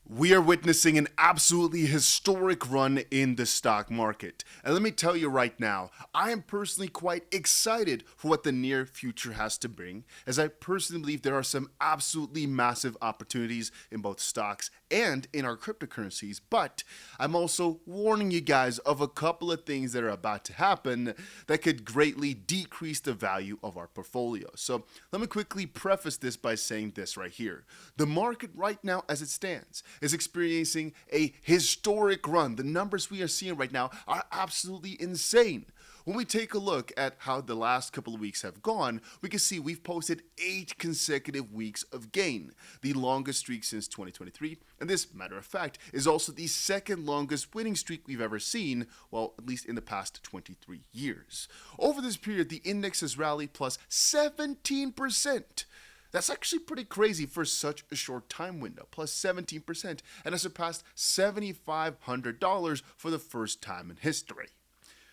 We are witnessing an absolutely historic run in the stock market. And let me tell you right now, I am personally quite excited for what the near future has to bring, as I personally believe there are some absolutely massive opportunities in both stocks and in our cryptocurrencies. But I'm also warning you guys of a couple of things that are about to happen that could greatly decrease the value of our portfolio. So let me quickly preface this by saying this right here. The market right now as it stands is experiencing a historic run. The numbers we are seeing right now are absolutely insane. When we take a look at how the last couple of weeks have gone, we can see we've posted 8 consecutive weeks of gain, the longest streak since 2023, and this, matter of fact, is also the second longest winning streak we've ever seen, well, at least in the past 23 years. Over this period, the index has rallied plus 17%. That's actually pretty crazy for such a short time window, plus 17%, and has surpassed $7,500 for the first time in history.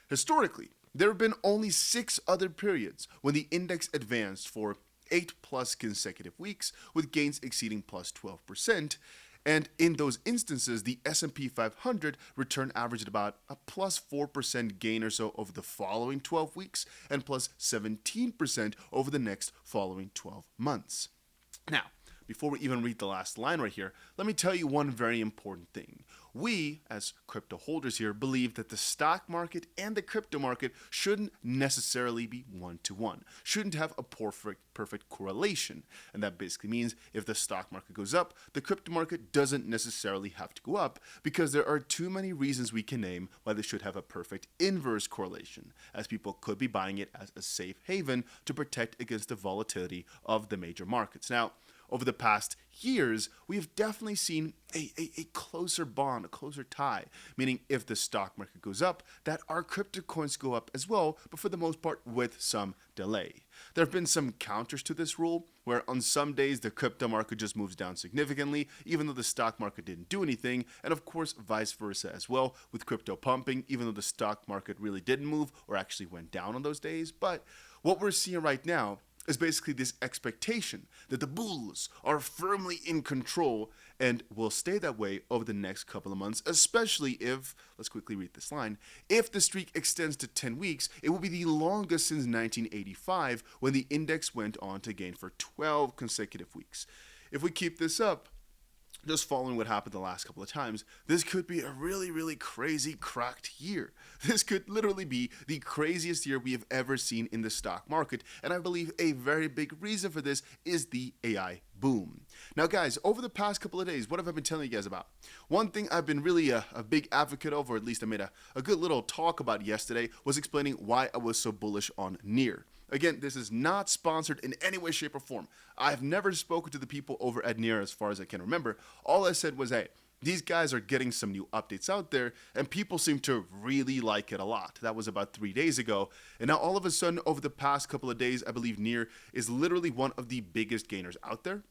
Historically, there have been only 6 other periods when the index advanced for 8 plus consecutive weeks, with gains exceeding plus 12%, and in those instances, the S&P 500 return averaged about a plus 4% gain or so over the following 12 weeks and plus 17% over the next following 12 months. Now, before we even read the last line right here, let me tell you one very important thing. We, as crypto holders here, believe that the stock market and the crypto market shouldn't necessarily be one-to-one, shouldn't have a perfect correlation. And that basically means if the stock market goes up, the crypto market doesn't necessarily have to go up, because there are too many reasons we can name why they should have a perfect inverse correlation, as people could be buying it as a safe haven to protect against the volatility of the major markets. Now, over the past years, we have definitely seen a closer bond, a closer tie, meaning if the stock market goes up, that our crypto coins go up as well, but for the most part with some delay. There have been some counters to this rule, where on some days the crypto market just moves down significantly, even though the stock market didn't do anything, and of course vice versa as well, with crypto pumping, even though the stock market really didn't move or actually went down on those days. But what we're seeing right now is basically this expectation that the bulls are firmly in control and will stay that way over the next couple of months, especially if, let's quickly read this line, if the streak extends to 10 weeks, it will be the longest since 1985, when the index went on to gain for 12 consecutive weeks. If we keep this up, just following what happened the last couple of times, this could be a really crazy cracked year. This could literally be the craziest year we have ever seen in the stock market, and I believe a very big reason for this is the AI boom. Now guys, over the past couple of days, what have I been telling you guys about? One thing I've been really a big advocate of, or at least I made a good little talk about yesterday, was explaining why I was so bullish on NEAR. Again, this is not sponsored in any way, shape, or form. I've never spoken to the people over at NEAR as far as I can remember. All I said was, hey, these guys are getting some new updates out there, and people seem to really like it a lot. That was about 3 days ago. And now all of a sudden, over the past couple of days, I believe NEAR is literally one of the biggest gainers out there.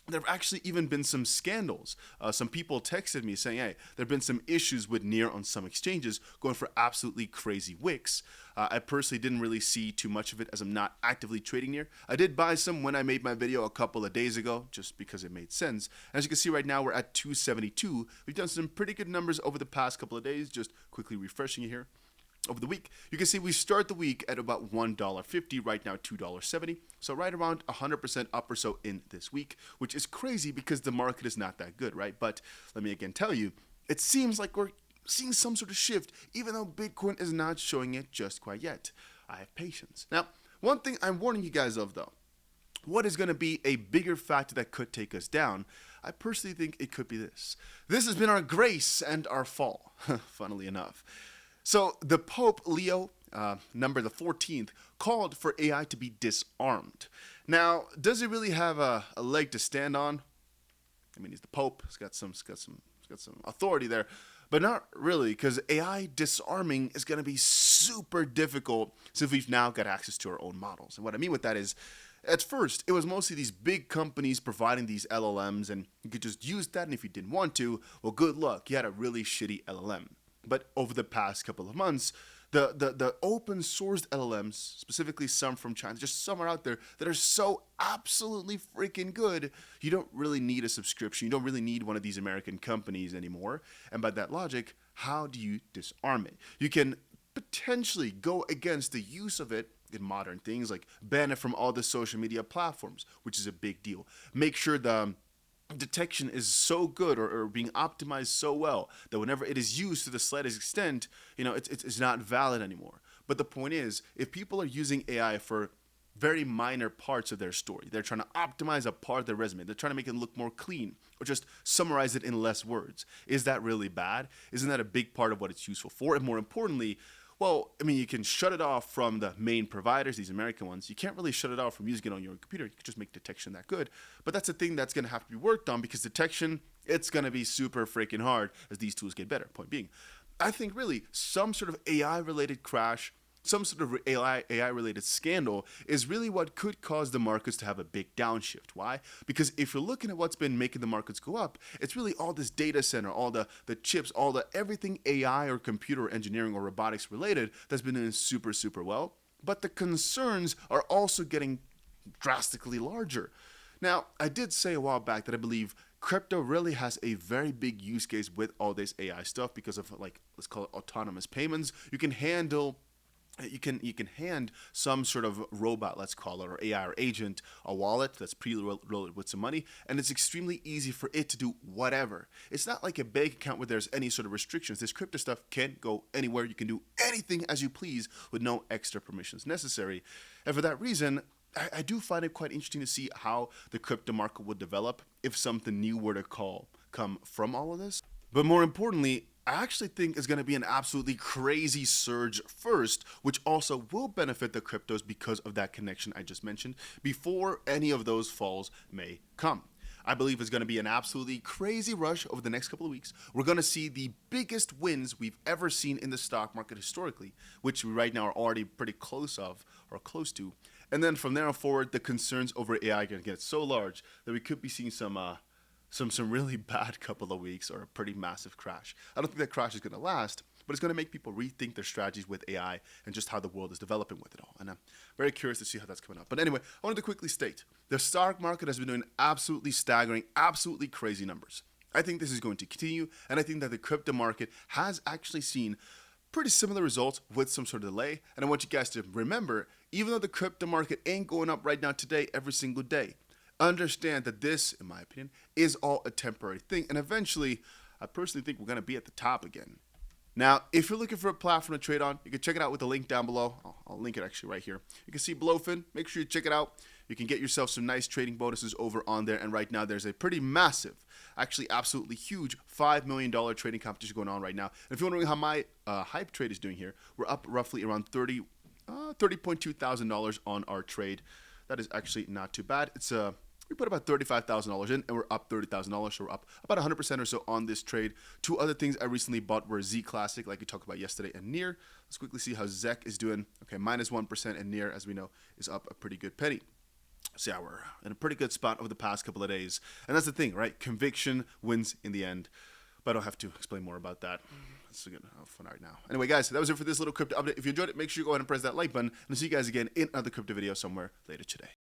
There have actually even been some scandals. Some people texted me saying, hey, there have been some issues with NEAR on some exchanges going for absolutely crazy wicks. I personally didn't really see too much of it, as I'm not actively trading NEAR. I did buy some when I made my video a couple of days ago, just because it made sense. As you can see right now, we're at 272. We've done some pretty good numbers over the past couple of days, just quickly refreshing it here. Over the week, you can see we start the week at about $1.50, right now $2.70, so right around 100% up or so in this week, which is crazy because the market is not that good, right? But let me again tell you, it seems like we're seeing some sort of shift, even though Bitcoin is not showing it just quite yet. I have patience. Now, one thing I'm warning you guys of though, what is going to be a bigger factor that could take us down? I personally think it could be this. This has been our grace and our fall, funnily enough. So the Pope Leo, number the 14th, called for AI to be disarmed. Now, does it really have a leg to stand on? I mean, he's the Pope. He's got some authority there, but not really, because AI disarming is going to be super difficult since we've now got access to our own models. And what I mean with that is, at first, it was mostly these big companies providing these LLMs, and you could just use that, and if you didn't want to, well, good luck. You had a really shitty LLM. But over the past couple of months, The open sourced LLMs, specifically some from China, just some are out there that are so absolutely freaking good, you don't really need a subscription. You don't really need one of these American companies anymore. And by that logic, how do you disarm it? You can potentially go against the use of it in modern things, like ban it from all the social media platforms, which is a big deal. Make sure the detection is so good, or being optimized so well, that whenever it is used to the slightest extent, it's not valid anymore. But the point is, if people are using AI for very minor parts of their story, they're trying to optimize a part of their resume, they're trying to make it look more clean, or just summarize it in less words, is that really bad? Isn't that a big part of what it's useful for? And more importantly, well, I mean, you can shut it off from the main providers, these American ones. You can't really shut it off from using it on your computer. You can just make detection that good. But that's a thing that's going to have to be worked on, because detection, it's going to be super freaking hard as these tools get better. Point being, I think really some sort of AI-related crash, some sort of AI-related scandal is really what could cause the markets to have a big downshift. Why? Because if you're looking at what's been making the markets go up, it's really all this data center, all the chips, all the everything AI or computer engineering or robotics related that's been doing super, super well. But the concerns are also getting drastically larger. Now, I did say a while back that I believe crypto really has a very big use case with all this AI stuff because of, like, let's call it autonomous payments. You can hand some sort of robot, let's call it, or AI or agent, a wallet that's preloaded with some money, and it's extremely easy for it to do whatever. It's not like a bank account where there's any sort of restrictions. This crypto stuff can't go anywhere. You can do anything as you please with no extra permissions necessary. And for that reason, I do find it quite interesting to see how the crypto market would develop if something new were to come from all of this. But more importantly, I actually think it's going to be an absolutely crazy surge first, which also will benefit the cryptos because of that connection I just mentioned, before any of those falls may come. I believe it's going to be an absolutely crazy rush over the next couple of weeks. We're going to see the biggest wins we've ever seen in the stock market historically, which we right now are already pretty close to. And then from there on forward, the concerns over AI are going to get so large that we could be seeing some really bad couple of weeks, or a pretty massive crash. I don't think that crash is going to last, but it's going to make people rethink their strategies with AI and just how the world is developing with it all. And I'm very curious to see how that's coming up. But anyway, I wanted to quickly state, the stock market has been doing absolutely staggering, absolutely crazy numbers. I think this is going to continue, and I think that the crypto market has actually seen pretty similar results with some sort of delay. And I want you guys to remember, even though the crypto market ain't going up right now today every single day, understand that this, in my opinion, is all a temporary thing. And eventually, I personally think we're going to be at the top again. Now, if you're looking for a platform to trade on, you can check it out with the link down below. I'll link it actually right here. You can see Blowfin. Make sure you check it out. You can get yourself some nice trading bonuses over on there. And right now, there's a pretty massive, actually absolutely huge $5 million trading competition going on right now. And if you're wondering how my hype trade is doing here, we're up roughly around $30.2 thousand on our trade. That is actually not too bad. We put about $35,000 in, and we're up $30,000, so we're up about 100% or so on this trade. Two other things I recently bought were Z Classic, like we talked about yesterday, and NEAR. Let's quickly see how ZEC is doing. Okay, minus 1%, and NEAR, as we know, is up a pretty good penny. So yeah, we're in a pretty good spot over the past couple of days. And that's the thing, right? Conviction wins in the end. But I don't have to explain more about that. That's a good fun right now. Anyway, guys, that was it for this little crypto update. If you enjoyed it, make sure you go ahead and press that like button. And I'll see you guys again in another crypto video somewhere later today.